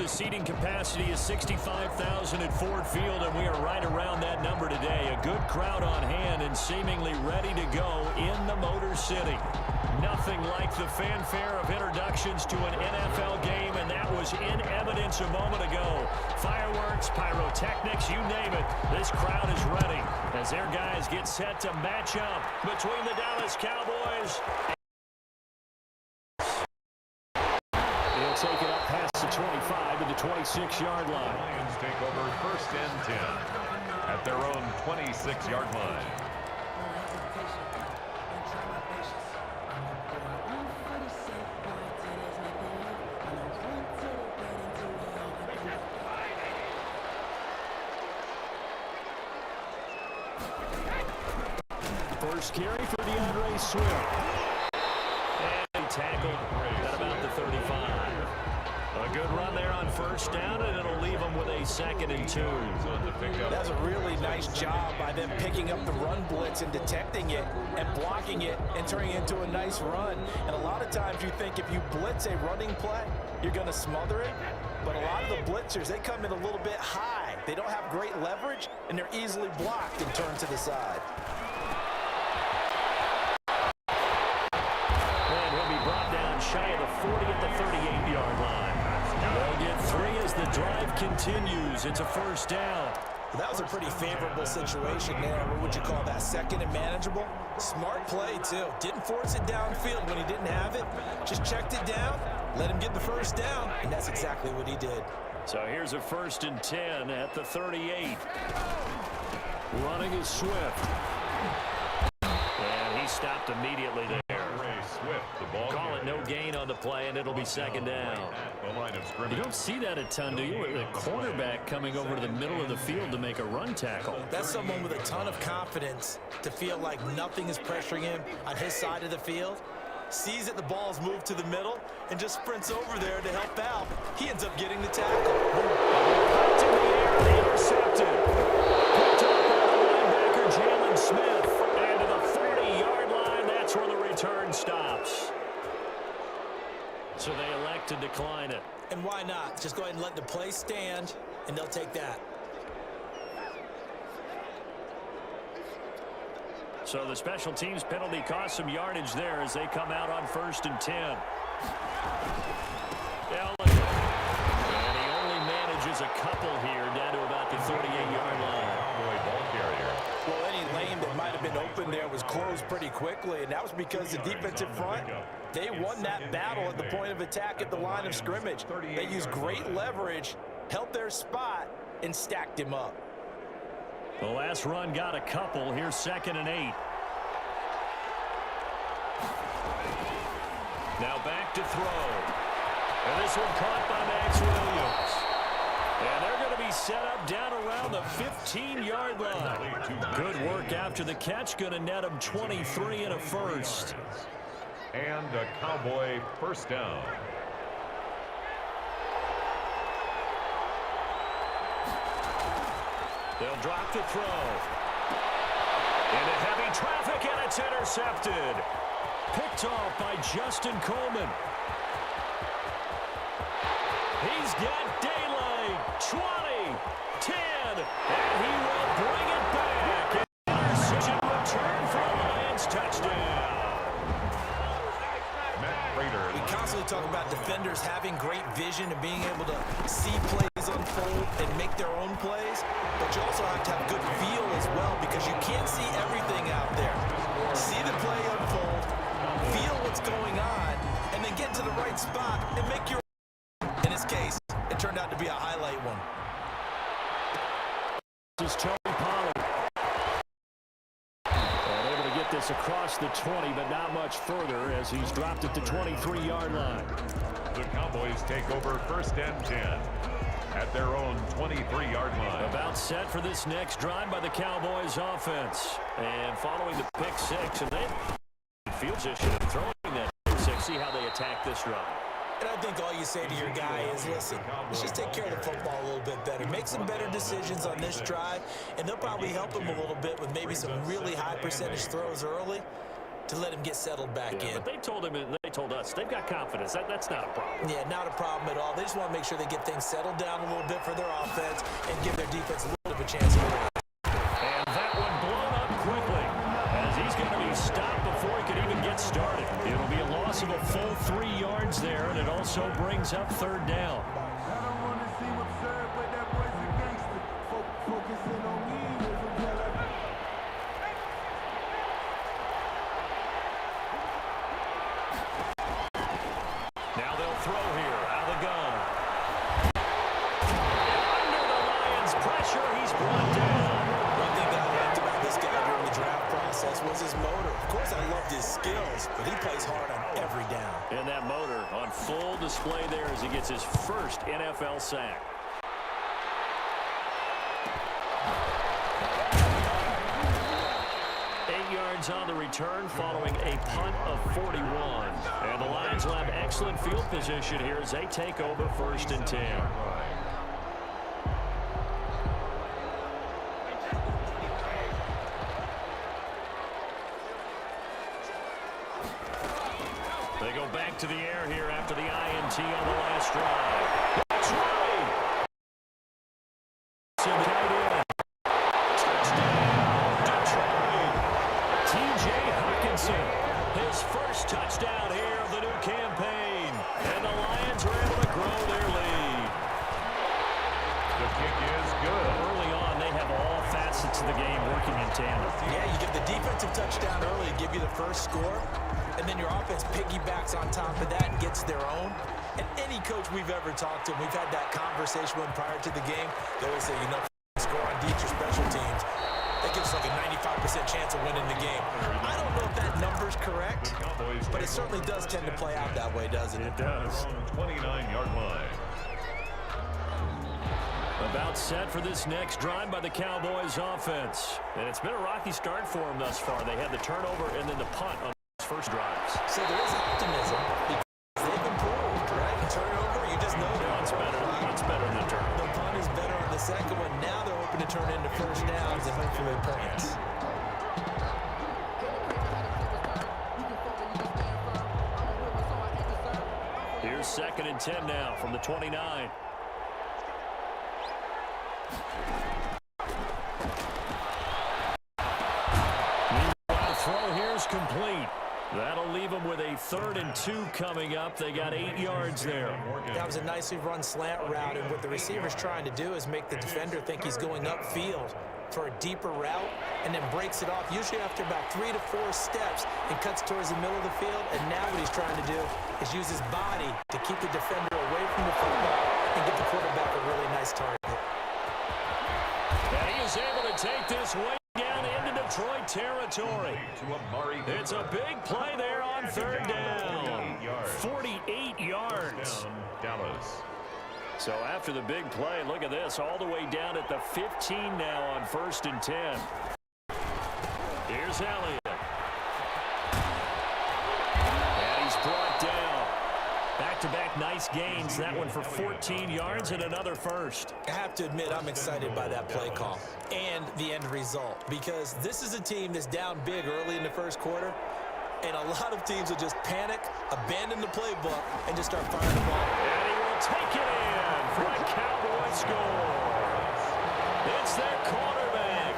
The seating capacity is 65,000 at Ford Field, and we are right around that number today. A good crowd on hand and seemingly ready to go in the Motor City. Nothing like the fanfare of introductions to an NFL game, and that was in evidence a moment ago. Fireworks, pyrotechnics, you name it. This crowd is ready as their guys get set to match up between the Dallas Cowboys. He'll take it up past the 25 to the 26-yard line. Lions take over 1st and 10 at their own 26-yard line. First carry for DeAndre Swift. And he tackled at about the 35. A good run there on 1st down, and it'll leave them with a 2nd and 2. That's a really nice job by them picking up the run blitz and detecting it and blocking it and turning it into a nice run. And a lot of times you think if you blitz a running play, you're going to smother it. But a lot of the blitzers, they come in a little bit high. They don't have great leverage, and they're easily blocked and turned to the side. And he'll be brought down shy of the 40 at the 38-yard line. They'll get 3 as the drive continues. It's a 1st down. That was a pretty favorable situation there. What would you call that? 2nd and manageable? Smart play, too. Didn't force it downfield when he didn't have it. Just checked it down, let him get the 1st down, and that's exactly what he did. So here's a 1st and 10 at the 38. Running is Swift. And he stopped immediately there. Swift, the ball Call it no gain on the play, and it'll be 2nd down. You don't see that a ton, do you? With a cornerback coming over to the middle of the field to make a run tackle. That's someone with a ton of confidence to feel like nothing is pressuring him on his side of the field. Sees that the ball's moved to the middle and just sprints over there to help out. He ends up getting the tackle. Popped in the air, intercepted. Picked up by the linebacker, Jalen Smith. And to the 40-yard line, that's where the return stops. So they elect to decline it. And why not? Just go ahead and let the play stand, and they'll take that. So the special teams penalty cost some yardage there as they come out on 1st and 10. And he only manages a couple here down to about the 38-yard line. Ball carrier. Well, any lane that might have been open there was closed pretty quickly, and that was because the defensive front, they won that battle at the point of attack at the line of scrimmage. They used great leverage, held their spot, and stacked him up. The last run got a couple. Here's 2nd and 8. Now back to throw. And this one caught by Max Williams. And they're going to be set up down around the 15-yard line. Good work after the catch. Going to net them 23 and a 1st. And a Cowboy 1st down. They'll drop the throw. Into heavy traffic, and it's intercepted. Picked off by Justin Coleman. He's got daylight. 20, 10, and he will bring it back. Interception return for a Lions touchdown. We constantly talk about defenders having great vision and being able to see plays unfold and make their own plays, but you also have to have good feel as well because you can't see everything out there. See the play unfold, feel what's going on, and then get to the right spot and make your own. In this case, it turned out to be a highlight one. This is Tony Pollard. And able to get this across the 20, but not much further as he's dropped at the 23-yard line. The Cowboys take over 1st and 10 at their own 23-yard line. About set for this next drive by the Cowboys offense. And following the pick 6, and they field position of throwing that pick 6. See how they attack this drive. And I think all you say to your guy is, listen, let's just take care of the football a little bit better. Make some better decisions on this drive, and they'll probably help him a little bit with maybe some really high percentage throws early to let him get settled back in. But they told him told us they've got confidence. That's not a problem. Yeah, not a problem at all. They just want to make sure they get things settled down a little bit for their offense and give their defense a little bit of a chance to win. And that one blown up quickly as he's going to be stopped before he could even get started. It'll be a loss of a full 3 yards there, and it also brings up third down. Now they'll throw here out of the gun. Under the Lions' pressure, he's brought down. One thing that I liked about this guy during the draft process was his motor. Of course, I loved his skills, but he plays hard on every down. And that motor on full display there as he gets his first NFL sack. On the return following a punt of 41. And the Lions will have excellent field position here as they take over first and 10. They go back to the air here after the INT on the last drive. That's right. His first touchdown here of the new campaign. And the Lions are able to grow their lead. The kick is good. Early on, they have all facets of the game working in tandem. Yeah, you get the defensive touchdown early and give you the first score, and then your offense piggybacks on top of that and gets their own. And any coach we've ever talked to, we've had that conversation with prior to the game, they always say, you know, score on defense or special teams. That gives us like a 95% chance of winning the game. I don't know if that number's correct, but it certainly does tend to play out that way, doesn't it? It does. 29-yard line. About set for this next drive by the Cowboys offense. And it's been a rocky start for them thus far. They had the turnover and then the punt on those first drives. So there is optimism because they've improved, right? Turnover, you just know that. It's better. It's better than the turnover. The punt is better on the second one. Now they're hoping to turn into first downs and hopefully points. Here's 2nd and 10 now from the 29. The throw here is complete. That'll leave them with a 3rd and 2 coming up. They got 8 yards there. That was a nicely run slant route, and what the receiver's trying to do is make the defender think he's going upfield for a deeper route and then breaks it off, usually after about 3 to 4 steps, and cuts towards the middle of the field. And now what he's trying to do is use his body to keep the defender away from the football and get the quarterback a really nice target. And he is able to take this way down into Detroit territory. It's a big play there on 3rd down. 48 yards. Dallas. So after the big play, look at this, all the way down at the 15 now on 1st and 10. Here's Elliott. And he's brought down. Back-to-back nice gains. That one for 14 yards and another first. I have to admit, I'm excited by that play call and the end result, because this is a team that's down big early in the first quarter, and a lot of teams will just panic, abandon the playbook, and just start firing the ball. And he will take it in for a Cowboy score. It's their quarterback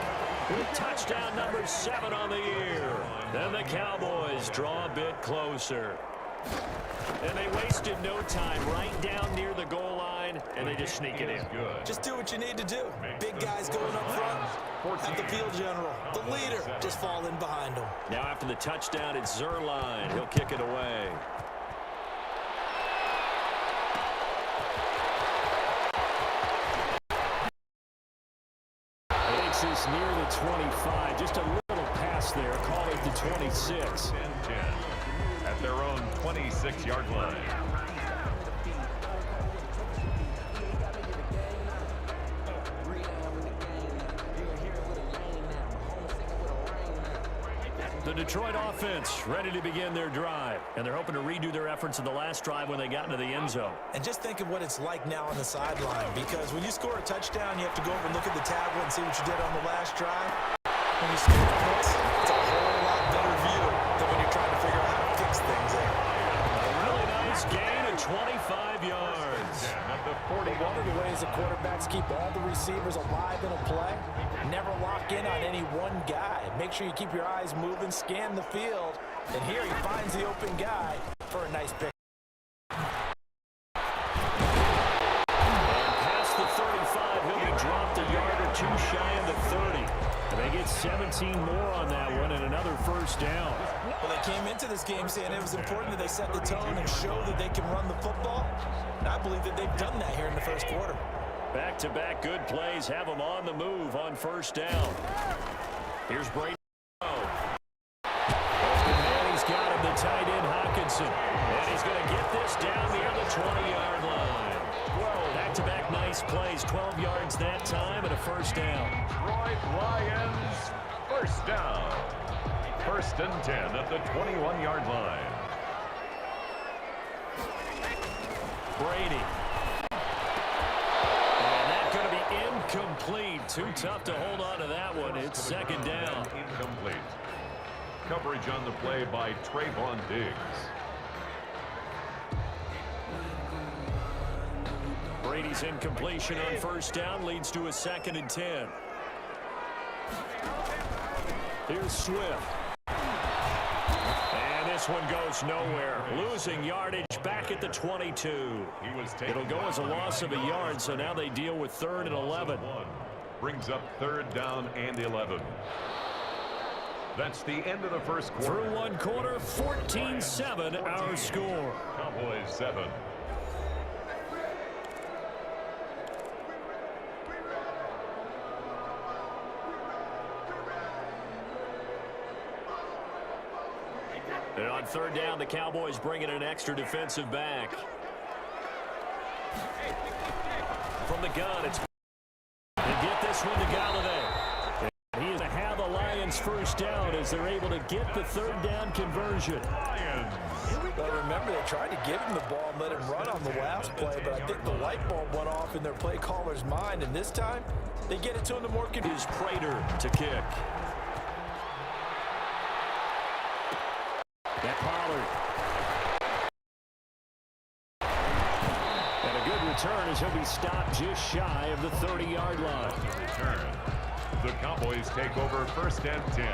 with touchdown number 7 on the year. Then the Cowboys draw a bit closer. And they wasted no time right down near the goal line, and they just sneak it in. Just do what you need to do. Big guys going up front. Have the field general, the leader, just fall in behind them. Now after the touchdown, it's Zerline. He'll kick it away. Takes this near the 25. Just a little pass there. Call it the 26. 10-10 at their own 26-yard line. The Detroit offense ready to begin their drive, and they're hoping to redo their efforts in the last drive when they got into the end zone. And just think of what it's like now on the sideline, because when you score a touchdown, you have to go over and look at the tablet and see what you did on the last drive. When you score a points, it's a whole lot better view than when you're trying to figure out how to fix things there. 25 yards. At the 41. One of the ways the quarterbacks keep all the receivers alive in a play, never lock in on any one guy. Make sure you keep your eyes moving, scan the field, and here he finds the open guy for a nice pick. Past the 35, he'll be dropped a yard or two shy of the 30. And they get 17 more on that one and another first down. Well, they came into this game saying it was important that they set the tone and show that they can run the football. And I believe that they've done that here in the first quarter. Back-to-back good plays have them on the move on first down. Here's Brady. And he's got him, the tight end, Hawkinson. And he's going to get this down near the 20-yard line. Whoa, back-to-back nice plays, 12 yards that time and a first down. Detroit Lions, first down. First and 10 at the 21-yard line. Brady. And that's going to be incomplete. Too tough to hold on to that one. It's second down. Incomplete. Coverage on the play by Trayvon Diggs. Brady's incompletion on first down leads to a second and 10. Here's Swift. And this one goes nowhere. Losing yardage back at the 22. It'll go as a loss of a yard, so now they deal with 3rd and 11. Brings up 3rd down and 11. That's the end of the first quarter. Through one quarter, 14-7 our score. Cowboys 7. And on 3rd down, the Cowboys bring in an extra defensive back. From the gun, it's to get this one to Galladay. And he is to have the Lions first down as they're able to get the 3rd down conversion. But remember, they tried to give him the ball and let him run on the last play, but I think the light bulb went off in their play caller's mind, and this time, they get it to him to more Is Prater to kick. That Pollard. And a good return as he'll be stopped just shy of the 30-yard line. Return. The Cowboys take over 1st and 10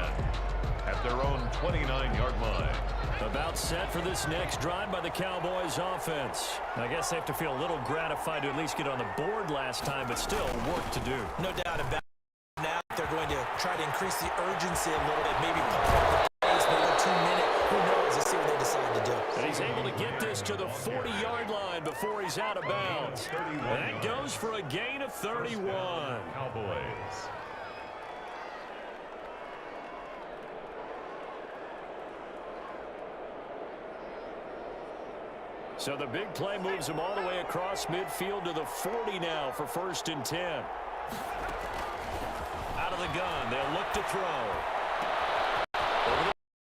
at their own 29-yard line. About set for this next drive by the Cowboys offense. I guess they have to feel a little gratified to at least get on the board last time, but still work to do. No doubt about it. Now they're going to try to increase the urgency a little bit, maybe pump up the pace, maybe a 2-minute. Who knows? Let's see what they decide to do. And he's able to get this to the 40-yard line before he's out of bounds. That goes for a gain of 31. Cowboys. So the big play moves him all the way across midfield to the 40 now for 1st and 10. Out of the gun, they'll look to throw. Over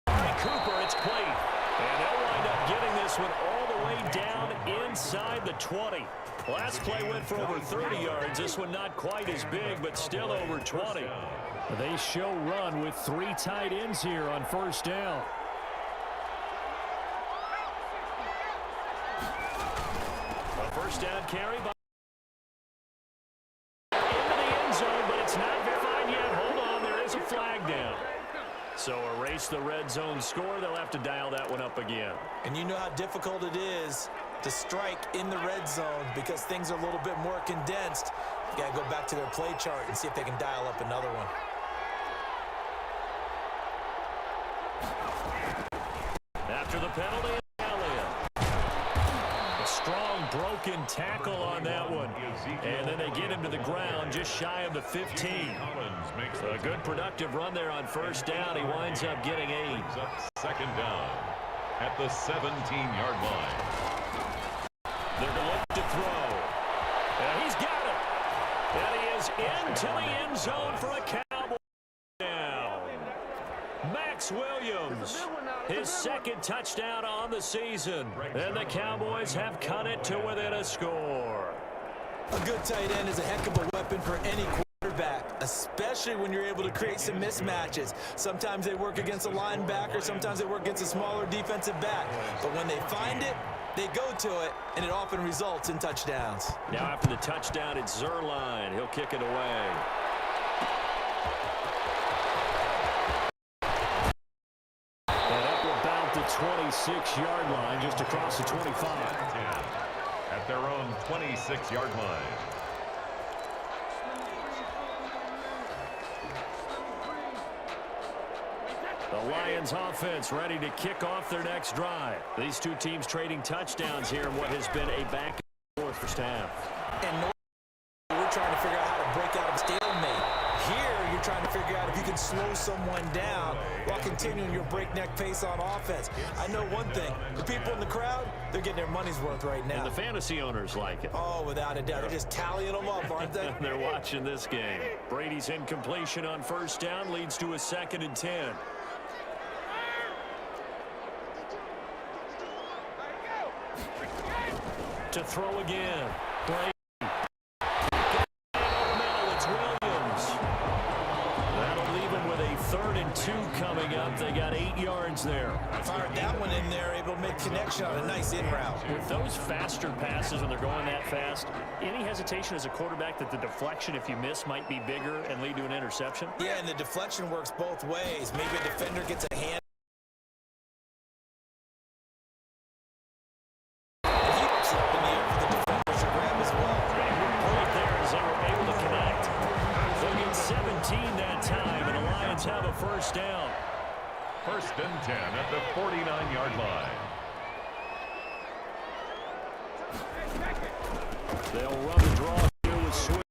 the Cooper, it's played. And they'll wind up getting this one all the way down inside the 20. Last play went for over 30 yards. This one not quite as big, but still over 20. They show run with 3 tight ends here on first down. First down carry by into the end zone, but it's not verified yet. Hold on, there is a flag down. So erase the red zone score. They'll have to dial that one up again. And you know how difficult it is to strike in the red zone because things are a little bit more condensed. You got to go back to their play chart and see if they can dial up another one. After the penalty, strong broken tackle on that one. And then they get him to the ground just shy of the 15. A good productive run there on first down. He winds up getting 8. Second down at the 17-yard line. They're going to look to throw. And he's got it. And he is into the end zone for a Cowboy down. Max Williams, his 2nd touchdown on the season. And the Cowboys have cut it to within a score. A good tight end is a heck of a weapon for any quarterback, especially when you're able to create some mismatches. Sometimes they work against a linebacker, sometimes they work against a smaller defensive back. But when they find it, They go to it, and it often results in touchdowns. Now after the touchdown, it's Zerline. He'll kick it away. And up about the 26-yard line, just across the 25. At their own 26-yard line. The Lions offense ready to kick off their next drive. These two teams trading touchdowns here in what has been a back and forth first half. And we're trying to figure out how to break out of a stalemate. Here, you're trying to figure out if you can slow someone down while continuing your breakneck pace on offense. I know one thing. The people in the crowd, they're getting their money's worth right now. And the fantasy owners like it. Oh, without a doubt. They're just tallying them up, aren't they? They're watching this game. Brady's incompletion on first down leads to a 2nd and 10. To throw again. Brady. It's Williams. That'll leave him with a 3rd and 2 coming up. They got 8 yards there. Fired that one in there, able to make connection on a nice in route. With those faster passes when they're going that fast, any hesitation as a quarterback that the deflection, if you miss, might be bigger and lead to an interception? Yeah, and the deflection works both ways. Maybe a defender gets a hand. Have a first down. 1st and 10 at the 49-yard line. They'll run the draw here with Swift.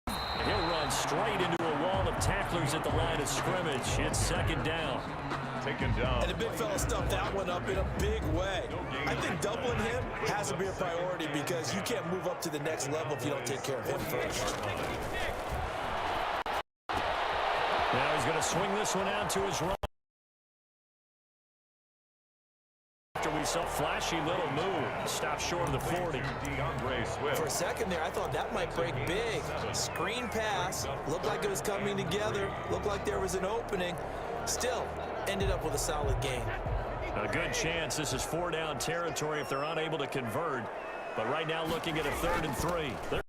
He'll run straight into a wall of tacklers at the line of scrimmage. It's 2nd down. Taken down. And the big fella stuffed that one up in a big way. I think doubling him has to be a priority because you can't move up to the next level if you don't take care of him first. Now he's going to swing this one out to his right. After we saw flashy little move, stop short of the 40. For a second there, I thought that might break big. Screen pass, looked like it was coming together, looked like there was an opening. Still, ended up with a solid gain. A good chance this is 4-down territory if they're unable to convert. But right now looking at a 3rd and 3. They're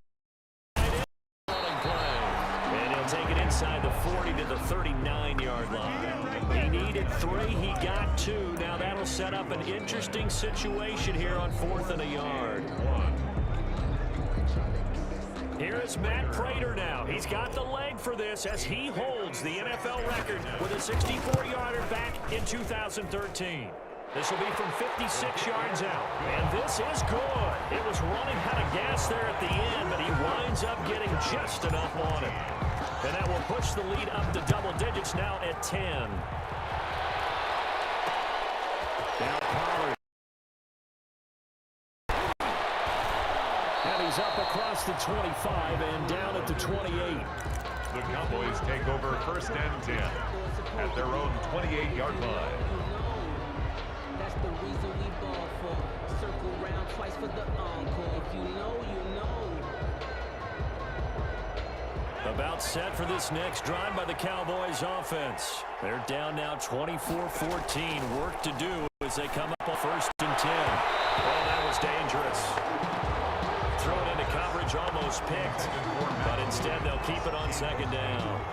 take it inside the 40 to the 39-yard line. He needed 3. He got 2. Now that'll set up an interesting situation here on 4th and a yard. Here is Matt Prater now. He's got the leg for this as he holds the NFL record with a 64-yarder back in 2013. This will be from 56 yards out. And this is good. It was running out of gas there at the end, but he winds up getting just enough on it. And that will push the lead up to double digits now at 10. Now Pollard. And he's up across the 25 and down at the 28. The Cowboys take over 1st and 10 at their own 28-yard line. That's the reason we ball for. Circle round twice for the encore. If you know, you know. About set for this next drive by the Cowboys offense. They're down now 24-14. Work to do as they come up on 1st and 10. Oh, that was dangerous. Thrown into coverage, almost picked. But instead, they'll keep it on 2nd down.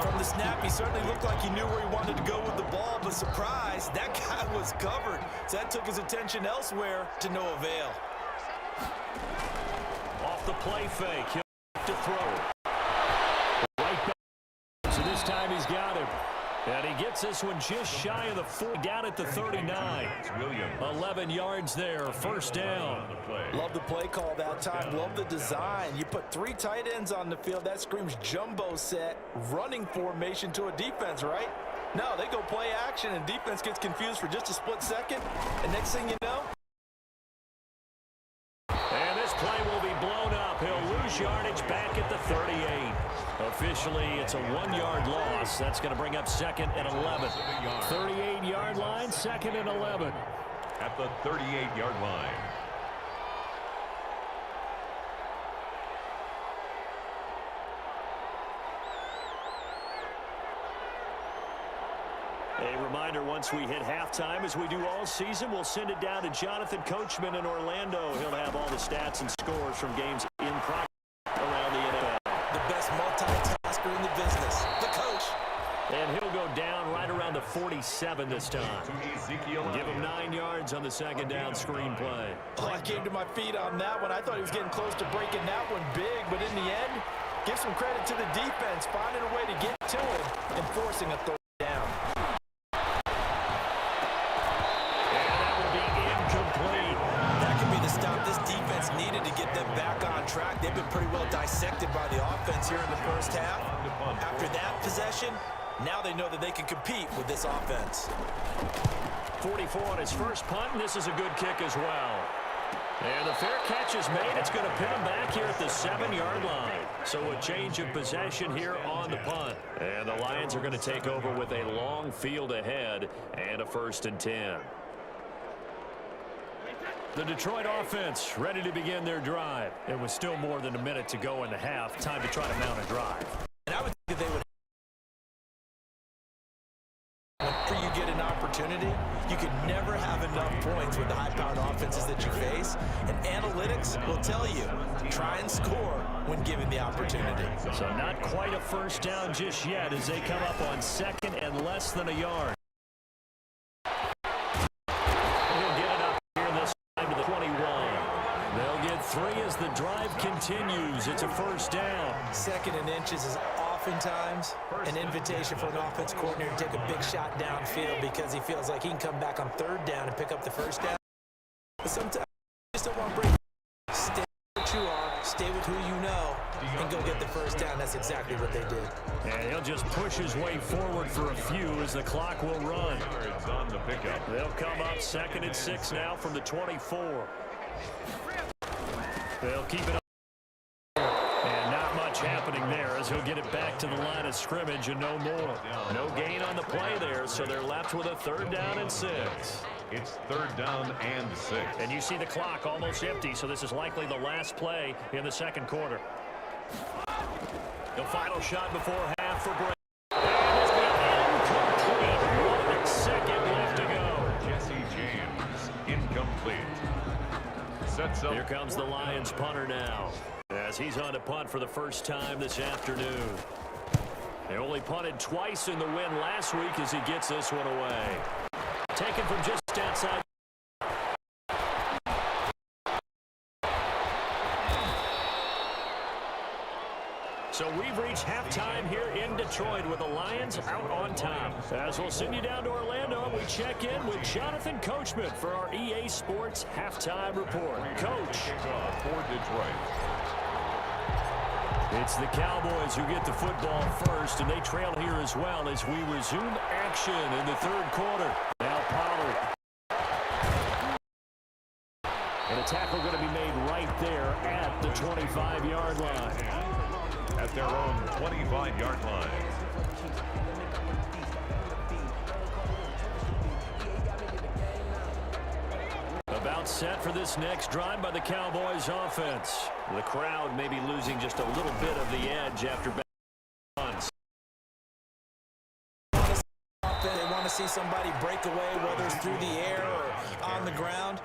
From the snap, he certainly looked like he knew where he wanted to go with the ball, but surprise, that guy was covered. So that took his attention elsewhere to no avail. Off the play fake, he'll have to throw. Right back. So this time he's got him. And he gets this one just shy of the 40, down at the 39. 11 yards there, 1st down. Love the play call that time. Love the design. You put 3 tight ends on the field. That screams jumbo set, running formation to a defense, right? No, they go play action, and defense gets confused for just a split second. And next thing you know. And this play will be blown up. He'll lose yardage back at the 38. Officially, it's a 1-yard loss. That's going to bring up 2nd and 11. 38-yard line, 2nd and 11. At the 38-yard line. A reminder, once we hit halftime, as we do all season, we'll send it down to Jonathan Coachman in Orlando. He'll have all the stats and scores from games in progress around the NFL. The best multitasker in the business, the coach. And he'll go down right around the 47 this time. Give him 9 yards on the second down screenplay. Oh, I came to my feet on that one. I thought he was getting close to breaking that one big, but in the end, give some credit to the defense, finding a way to get to him and forcing a third down. And that will be incomplete. That could be the stop this defense needed to get them back on track. They've been pretty well dissected by the offense here in the first half. After that possession, now they know that they can compete with this offense. 44 on his first punt, and this is a good kick as well. And the fair catch is made. It's going to pin him back here at the 7-yard line. So a change of possession here on the punt. And the Lions are going to take over with a long field ahead and a 1st and 10. The Detroit offense ready to begin their drive. It was still more than a minute to go in the half. Time to try to mount a drive. And I would think that they would. Whenever you get an opportunity, you can never have enough points with the high-powered offenses that you face. And analytics will tell you, try and score when given the opportunity. So not quite a first down just yet as they come up on 2nd and less than a yard. He'll get it up here this time to the 21. They'll get 3 as the drive continues. It's a first down. 2nd and inches is oftentimes an invitation for an offense coordinator to take a big shot downfield because he feels like he can come back on 3rd down and pick up the first down. But sometimes you just don't want to break. Stay what you are, stay with who you know, and go get the first down. That's exactly what they did. And he'll just push his way forward for a few as the clock will run. They'll come up 2nd and 6 now from the 24. They'll keep it up. Happening there as he'll get it back to the line of scrimmage and no more. No gain on the play there, so they're left with a 3rd down and 6. It's 3rd down and 6. And you see the clock almost empty, so this is likely the last play in the 2nd quarter. The final shot before half for Brady. And it's going to be incomplete. 1 second left to go. Jesse James, incomplete. Sets up. Here comes the Lions punter now, as he's on to punt for the first time this afternoon. They only punted twice in the win last week as he gets this one away. Taken from just outside. So we've reached halftime here in Detroit with the Lions out on top. As we'll send you down to Orlando, we check in with Jonathan Coachman for our EA Sports Halftime Report. Coach. For Detroit. It's the Cowboys who get the football first, and they trail here as well as we resume action in the 3rd quarter. Now Pollard. And a tackle going to be made right there at the 25-yard line. At their own 25-yard line. About set for this next drive by the Cowboys offense. The crowd may be losing just a little bit of the edge after runs. They want to see somebody break away, whether it's through the air or on the ground.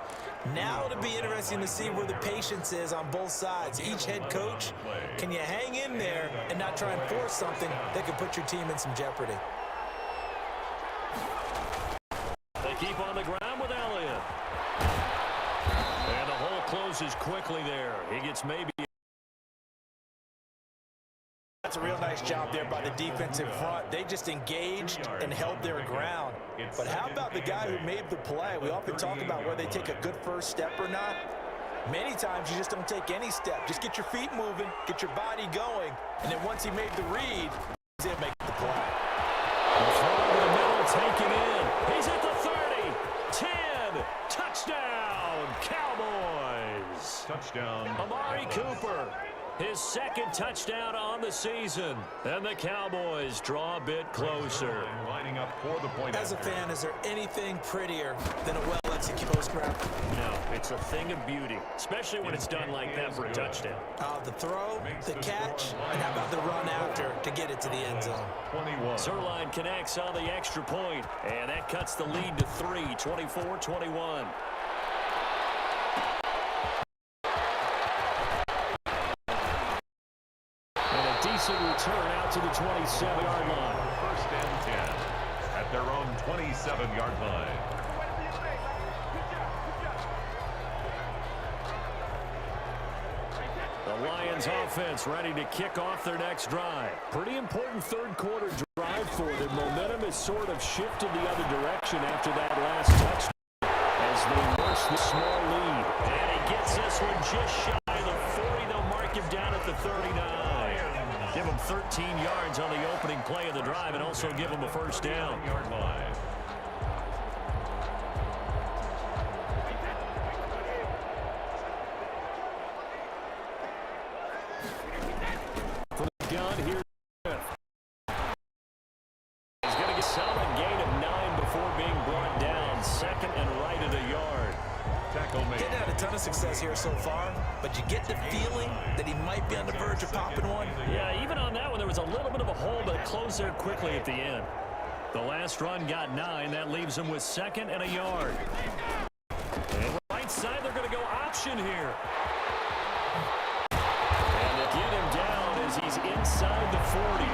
Now it'll be interesting to see where the patience is on both sides. Each head coach, can you hang in there and not try and force something that could put your team in some jeopardy? They keep on the ground with Elliott. And the hole closes quickly there. He gets maybe. That's a real nice job there by the defensive front. They just engaged and held their ground. But how about the guy who made the play? We often talk about whether they take a good first step or not. Many times you just don't take any step. Just get your feet moving, get your body going, and then once he made the read, he's in to make the play. The throw over the middle, taken in. He's at the 30, 10, touchdown, Cowboys. Touchdown. Amari Cooper. His 2nd touchdown on the season. And the Cowboys draw a bit closer. Lining up for the point. As a fan, is there anything prettier than a well-executed post grab? No, it's a thing of beauty, especially when it's done like that for a touchdown. The throw, the catch, and how about the run after to to get it to the end zone. 21. Zerline connects on the extra point, and that cuts the lead to 3, 24-21. And a decent return out to the 27-yard line. First and 10 at their own 27-yard line. The Lions offense ready to kick off their next drive. Pretty important third quarter drive for them. Momentum has sort of shifted the other direction after that last touchdown as they nurse the small lead. And he gets this one just shy of the 40. They'll mark him down at the 39. Give him 13 yards on the opening play of the drive and also give him a first down. Yard line. Gun here. He's going to get a solid gain of 9 before being brought down. Second and right at a yard. Tackle made. Didn't have a ton of success here so far, but you get the feeling that he might be on the verge of popping one. Yeah, even on that one, there was a little bit of a hole, but it closed there quickly at the end. The last run got 9. That leaves him with second and a yard. And right side, they're going to go option here. And they get him down as he's inside the 40.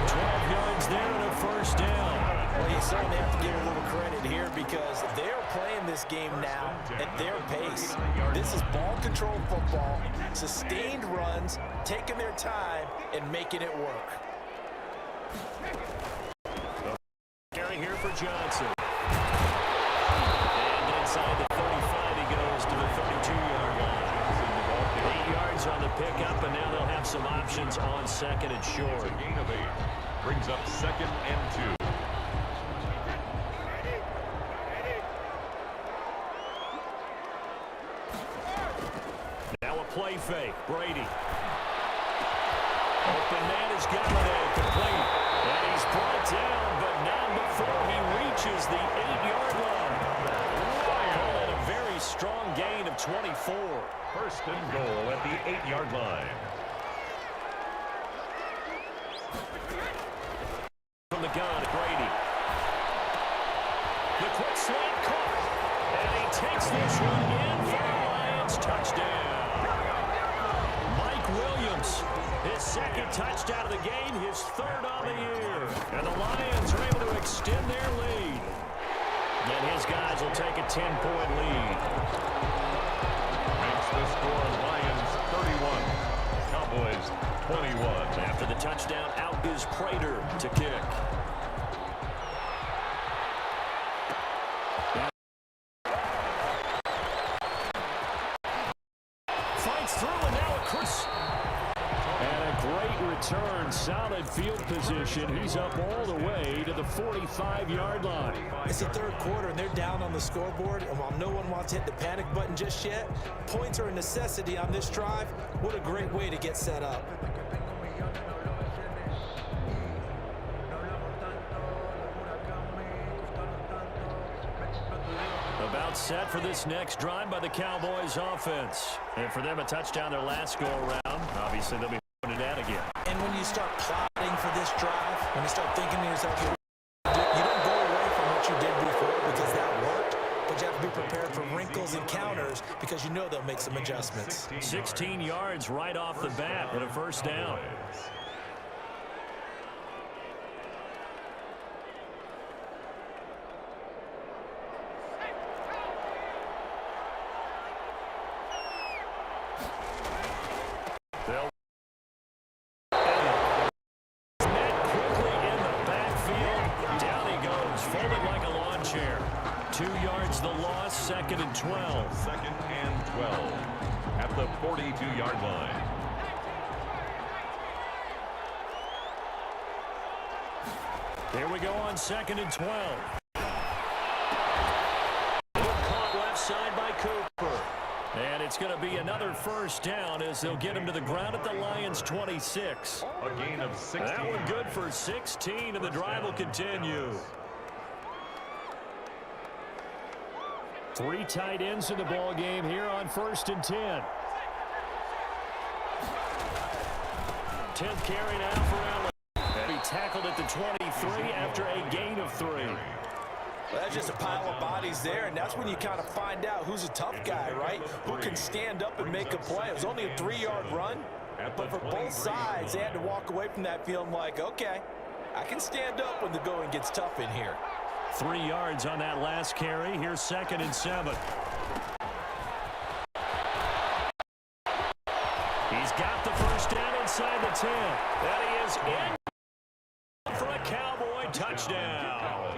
12 yards there and a first down. Well, you certainly have to give a little credit here because they're playing this game now at their pace. This is ball control football, sustained runs, taking their time, and making it work. Carry here for Johnson. And inside the 35, he goes to the 32-yard line. 8 yards on the pickup, and now they'll have some options on second and short. A gain of 8. Brings up second and 2. Now a play fake. Brady. Open man is Galladay, complete. And he's brought down, but not before he reaches the 8-yard line. Call that a very strong gain of 24. First and goal at the 8-yard line. From the gun, Brady. The quick slant caught. And he takes this one in for the Lions. Touchdown. Mike Williams, his second touchdown of the game, his third on the year. And the Lions are able to extend their lead. And his guys will take a 10-point lead. Makes the score Lions 31. Cowboys 21. After the touchdown, out is Prater to kick. Fights through, and now a Chris. And a great return, solid field position. He's up all the way to the 45-yard line. It's the third quarter, and they're down on the scoreboard. And while no one wants to hit the panic button just yet, points are a necessity on this drive. What a great way to get set up. About set for this next drive by the Cowboys offense. And for them, a touchdown their last go-around. Obviously, they'll be putting it out again. And when you start plotting for this drive, when you start thinking to yourself, you don't go away from what you did before because that worked, but you have to be prepared for wrinkles and counters because you know they'll make some adjustments. 16 yards right off the bat and a first down. Second and 12. Second and 12 at the 42-yard line. Here we go on second and 12. Caught left side by Cooper. And it's going to be another first down as they'll get him to the ground at the Lions' 26. A gain of 16. That one good for 16, and the drive will continue. 3 tight ends in the ball game here on first and 10. 10th carry now for Allen. the 23 after a gain of 3. Well, that's just a pile of bodies there, and that's when you kind of find out who's a tough guy, right? Who can stand up and make a play. It was only a 3-yard run, but for both sides, they had to walk away from that feeling like, okay, I can stand up when the going gets tough in here. 3 yards on that last carry. Here's 2nd and 7. He's got the first down inside the 10. And he is in for a Cowboy touchdown.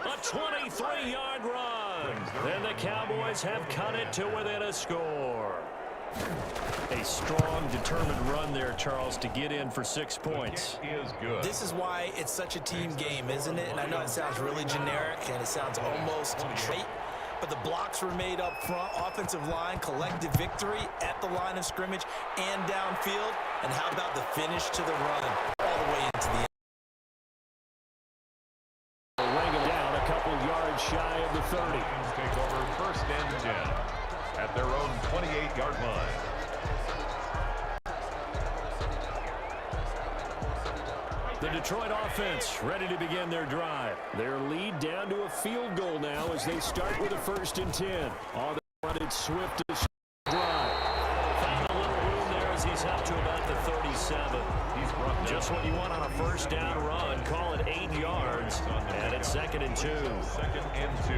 A 23-yard run. And the Cowboys have cut it to within a score. A strong, determined run there, Charles, to get in for 6 points. This is why it's such a team game, isn't it? And I know it sounds really generic and it sounds almost trite, but the blocks were made up front, offensive line, collective victory at the line of scrimmage and downfield. And how about the finish to the run all the way into the end? Laying him down a couple yards shy of the 30. Take over 1st and 10 at their own 28-yard line. The Detroit offense ready to begin their drive. Their lead down to a field goal now as they start with a 1st and 10. All they wanted Swift to drive. Found a little room there as he's up to about the 37. He's brought just what you want on a 1st down run. Call it 8 yards. And it's 2nd and 2. 2nd and 2.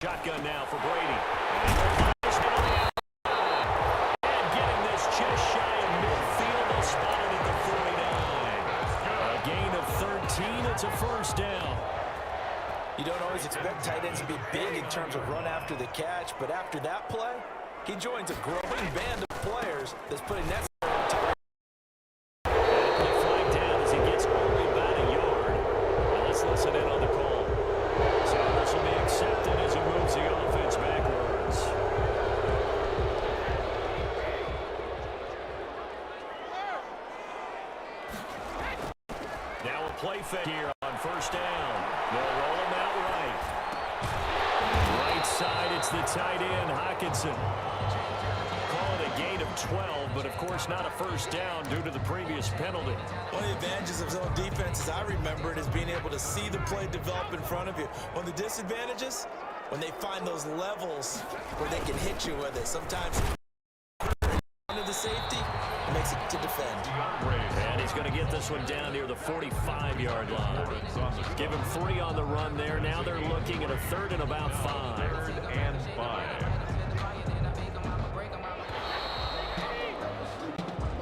Shotgun now for Brady. And getting this just shy of midfield. They'll spot it at the 49. A gain of 13. It's a 1st down. You don't always expect tight ends to be big in terms of run after the catch, but after that play, he joins a growing band of players that's putting that flag down as he gets only about a yard. Well, let's listen in on the call. So this will be accepted as he moves the offense backwards. Now a play fake here on 1st down. They'll roll him out right. Right side, it's the tight end, Hockenson. Call it a gain of 12, but of course not a 1st down due to the previous penalty. One of the advantages of zone defense, as I remember it, is being able to see the play develop in front of you. One of the disadvantages, when they find those levels where they can hit you with it. Sometimes under the safety, it makes it to defend. And he's going to get this one down near the 45-yard line. Give him 3 on the run there. Now they're looking at a 3rd and about 5. 3rd and 5.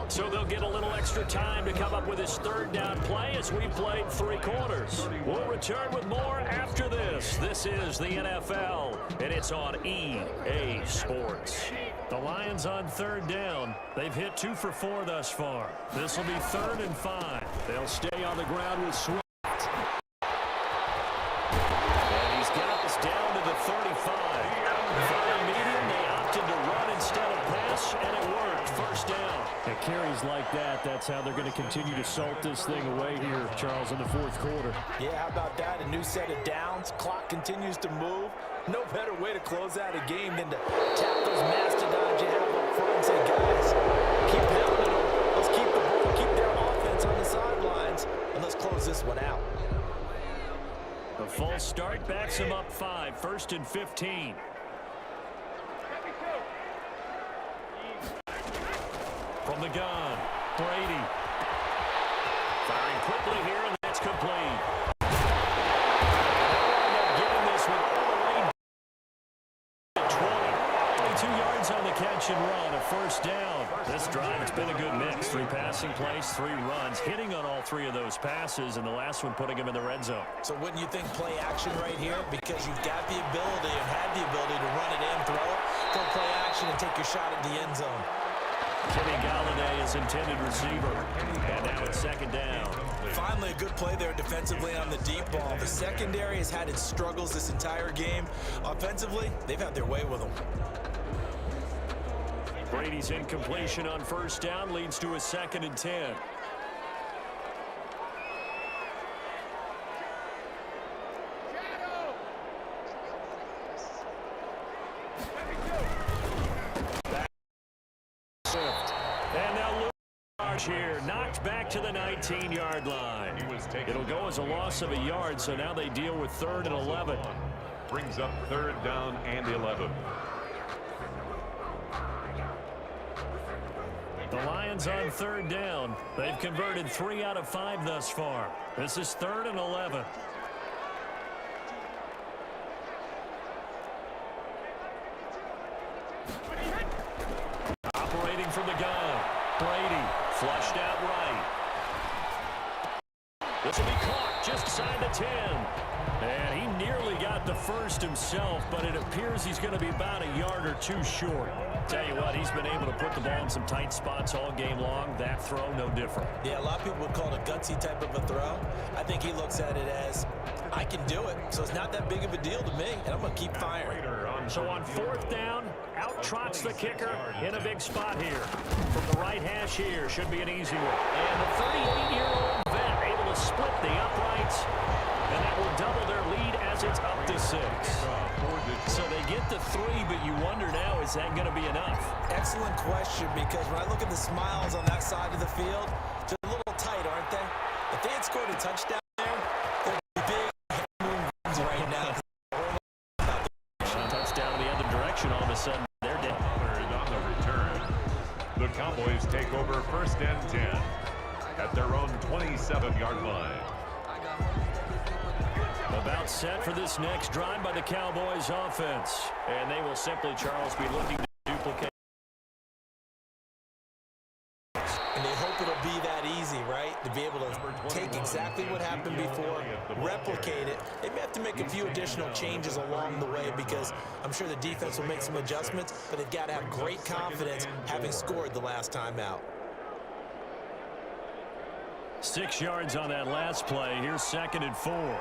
So they'll get a little extra time to come up with his 3rd down play as we played 3 quarters. We'll return with more after this. This is the NFL, and it's on EA Sports. The Lions on 3rd down. They've hit 2 for 4 thus far. This will be 3rd and 5. They'll stay on the ground with Swift. And he's got us down to the 35. Third medium, they opted to run instead of pass, and it worked. 1st down. It carries like that. That's how they're going to continue to salt this thing away here, Charles, in the 4th quarter. Yeah, how about that? A new set of downs. Clock continues to move. No better way to close out a game than to tap those mastodons you have up front and say, guys, keep pounding them. Let's keep the ball, keep their offense on the sidelines, and let's close this one out. The false start backs him up 5. 1st and 15. From the gun, Brady. Firing quickly here, and that's complete. Getting this one all the way to 20. 22 yards on the catch and run, a 1st down. This drive, it's been a good mix. 3 passing plays, 3 runs, hitting on all 3 of those passes, and the last one putting him in the red zone. So wouldn't you think play action right here? Because you've got the ability and had the ability to run it in, throw it, go play action, and take your shot at the end zone. Kenny Galladay is intended receiver. And now it's 2nd down. Finally a good play there defensively on the deep ball. The secondary has had its struggles this entire game. Offensively, they've had their way with them. Brady's incompletion on 1st down leads to a 2nd and 10. yards here, knocked back to the 19-yard line. It'll go as a loss of a yard, so now they deal with 3rd and 11. Brings up 3rd down and 11. The Lions on 3rd down. They've converted 3 out of 5 thus far. This is 3rd and 11. Operating from the gun. Brady flushed out right. This will be caught just inside the 10. And he nearly got the first himself, but it appears he's going to be about a yard or 2 short. Tell you what, he's been able to put the ball in some tight spots all game long. That throw, no different. Yeah, a lot of people would call it a gutsy type of a throw. I think he looks at it as, I can do it, so it's not that big of a deal to me, and I'm going to keep firing. So on 4th down, out trots the kicker in a big spot here. From the right hash here, should be an easy one. And the 38-year-old vet able to split the uprights, and that will double their lead as it's up to 6. So they get the 3, but you wonder now, is that going to be enough? Excellent question, because when I look at the smiles on that side of the field, they're a little tight, aren't they? If they had scored a touchdown there, they'd be big moons right now. Touchdown the other direction, all of a sudden, they're dead. On the return, the Cowboys take over 1st and 10 at their own 27-yard line. About set for this next drive by the Cowboys offense. And they will simply, Charles, be looking to duplicate. And they hope it'll be that easy, right? To be able to take exactly what happened before, replicate it. They may have to make a few additional changes along the way because I'm sure the defense will make some adjustments, but they've got to have great confidence having scored the last time out. 6 yards on that last play. Here's 2nd and 4.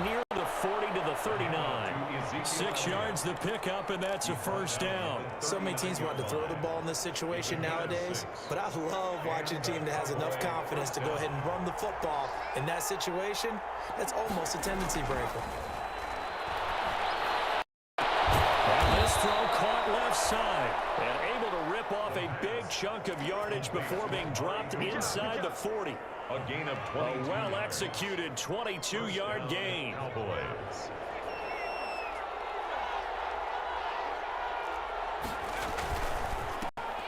Near the 40 to the 39. 6 yards the pickup, and that's a 1st down. So many teams want to throw the ball in this situation nowadays, but I love watching a team that has enough confidence to go ahead and run the football. In that situation, that's almost a tendency breaker. And this throw caught left side and able to rip off a big chunk of yardage before being dropped inside the 40. A gain of 20. A well-executed 22-yard gain. Cowboys.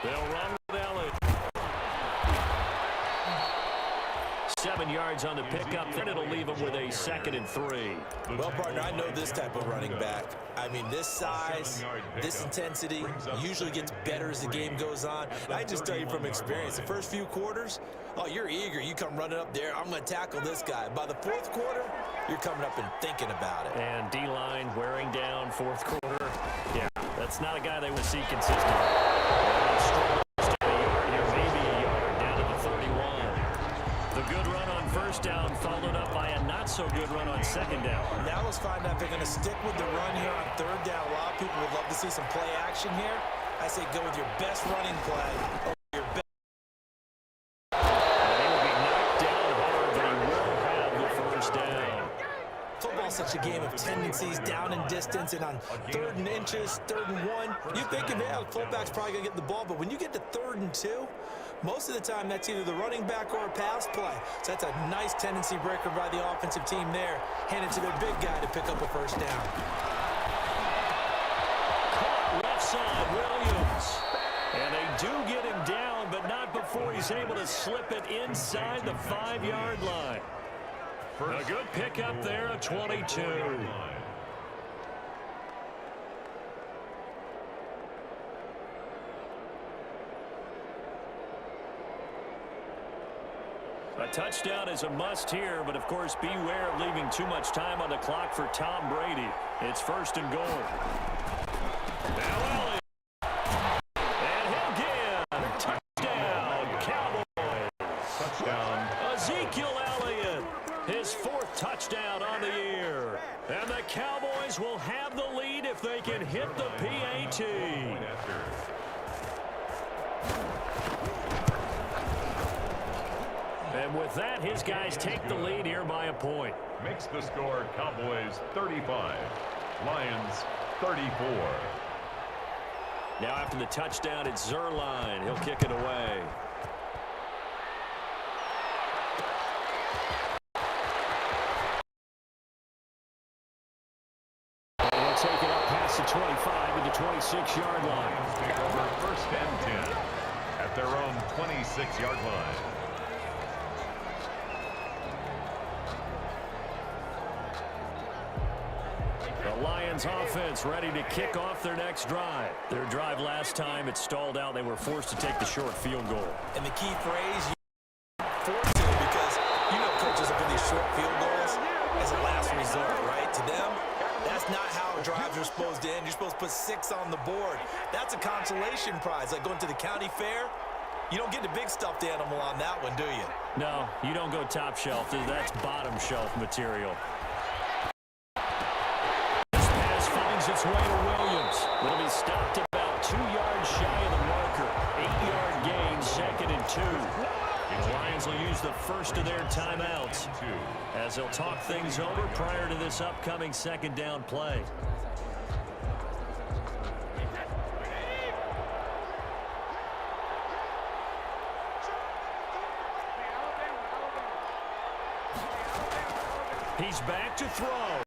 They'll run with Elliott. 7 yards on the pickup, then it'll leave them with a 2nd and 3. Well, partner, I know this type of running back. I mean, this size, this intensity usually gets better as the game goes on. And I just tell you from experience, the first few quarters, oh, you're eager. You come running up there, I'm going to tackle this guy. By the 4th quarter, you're coming up and thinking about it. And D-line wearing down 4th quarter. Yeah, that's not a guy they would see consistently. Maybe a yard down to the 31. The good run on 1st down followed up by a not-so-good run on 2nd down. Now let's find out if they're going to stick with the run here on 3rd down. A lot of people would love to see some play action here. I say go with your best running play over your best. And he will be knocked down hard, but he will have the 1st down. Football's such a game of tendencies, down in distance, and on 3rd and inches, 3rd and 1, you think, yeah, the fullback's probably going to get the ball, but when you get to 3rd and 2, most of the time that's either the running back or a pass play. So that's a nice tendency breaker by the offensive team there. Hand it to their big guy to pick up a 1st down. Caught left side, Williams. And they do get him down, but not before he's able to slip it inside the 5-yard line. A good pickup there, a 22. A touchdown is a must here, but of course beware of leaving too much time on the clock for Tom Brady. It's 1st and goal. Now Elliott. And he'll get touchdown, Cowboys. Touchdown. Ezekiel Elliott, his 4th touchdown on the year. And the Cowboys will have the lead if they can hit the PAT. And with that, his guys take the lead here by a point. Makes the score Cowboys 35, Lions 34. Now after the touchdown, it's Zerline. He'll kick it away. They'll take it up past the 25 at the 26-yard line. Take over first and 10 at their own 26-yard line. The Lions offense ready to kick off their next drive. Their drive last time, it stalled out. They were forced to take the short field goal. And the key phrase, forced to, because you know coaches are for these short field goals as a last resort, right? To them, that's not how drives are supposed to end. You're supposed to put 6 on the board. That's a consolation prize, like going to the county fair. You don't get the big stuffed animal on that one, do you? No, you don't go top shelf. That's bottom shelf material. Its way to Williams. It'll be stopped about 2 yards shy of the marker. 8-yard gain, 2nd and 2. The Lions will use the first of their timeouts as they'll talk things over prior to this upcoming 2nd down play. He's back to throw.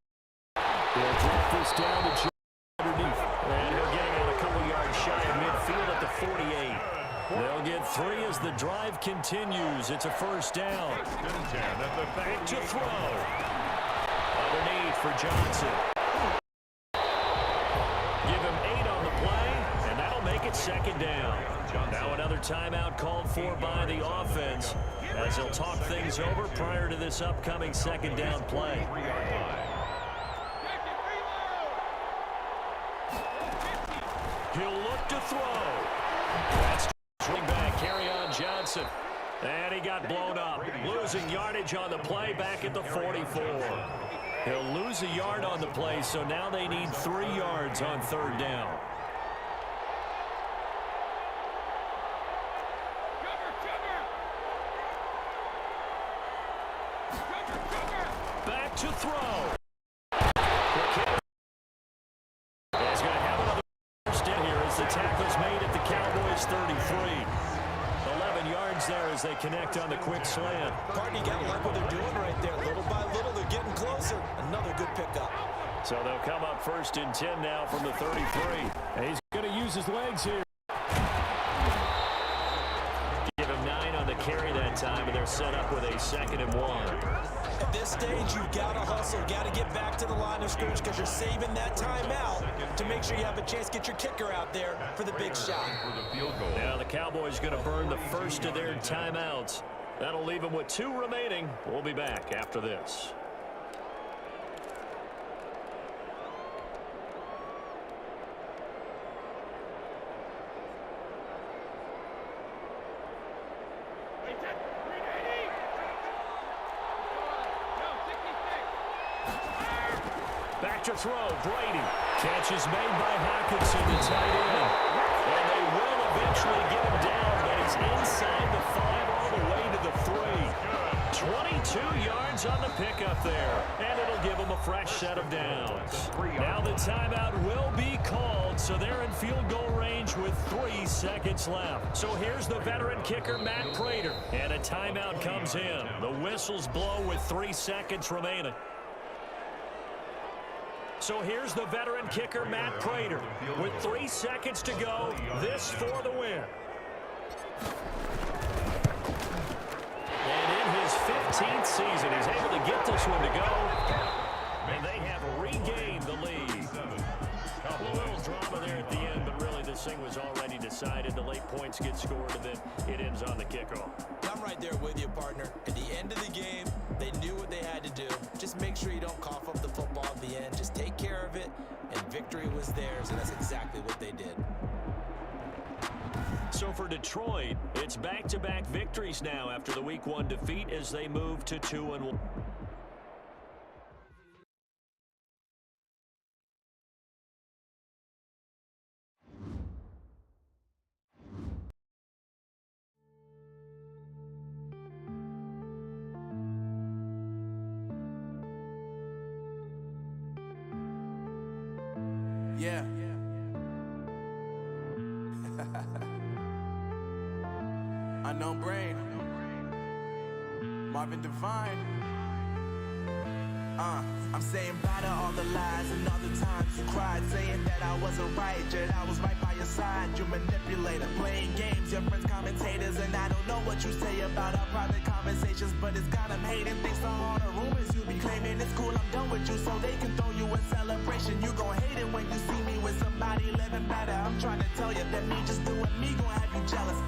He'll drop this down to underneath. And he'll get him out a couple yards shy of midfield at the 48. They'll get 3 as the drive continues. It's a first down. Back to throw. Underneath for Johnson. Give him 8 on the play, and that'll make it 2nd down. Now another timeout called for by the offense as they'll talk things over prior to this upcoming 2nd down play. He'll look to throw. That's swing back, carry on Johnson. And he got blown up. Losing yardage on the play back at the 44. He'll lose a yard on the play, so now they need 3 yards on 3rd down. Back to throw. The tackle's made at the Cowboys 33. 11 yards there as they connect on the quick slant. Partner, you gotta like what they're doing right there. Little by little, they're getting closer. Another good pickup. So they'll come up 1st and 10 now from the 33. And he's going to use his legs here. Give him 9 on the carry that time, and they're set up with a 2nd and 1. At this stage, you've got to hustle, got to get back to the line of scrimmage because you're saving that timeout to make sure you have a chance to get your kicker out there for the big shot. Now the Cowboys going to burn the first of their timeouts. That'll leave them with 2 remaining. We'll be back after this. Back to throw, Brady. Catch is made by Hockenson, the tight end. And they will eventually get him down, but he's inside the 5 all the way to the 3. 22 yards on the pickup there, and it'll give him a fresh set of downs. Now the timeout will be called, so they're in field goal range with 3 seconds left. So here's the veteran kicker, Matt Prater, and a timeout comes in. The whistles blow with 3 seconds remaining. So here's the veteran kicker, Matt Prater. With 3 seconds to go, this for the win. And in his 15th season, he's able to get this one to go. And they have regained the lead. A little drama there at the end, but really this thing was already decided. The late points get scored, and then it ends on the kickoff. I'm right there with you, partner. At the end of the game, they knew what they had to do. Just make sure you don't cough up the football at the end. Just take care of it, and victory was theirs, and that's exactly what they did. So for Detroit, it's back-to-back victories now after the Week 1 defeat as they move to 2-1. Yeah. Unknown Brain. Marvin Devine. I'm saying bye to all the lies and all the times you cried, saying that I wasn't right, yet I was right by your side. You manipulator, playing games, your friends commentators, and I don't know what you say about our private conversations, but it's got them hating. Thanks to all the rumors you be claiming. It's cool, I'm done with you, so they can throw you a celebration. You gon' hate it when you see me with somebody living better. I'm trying to tell you that me just doing me gon' have you jealous.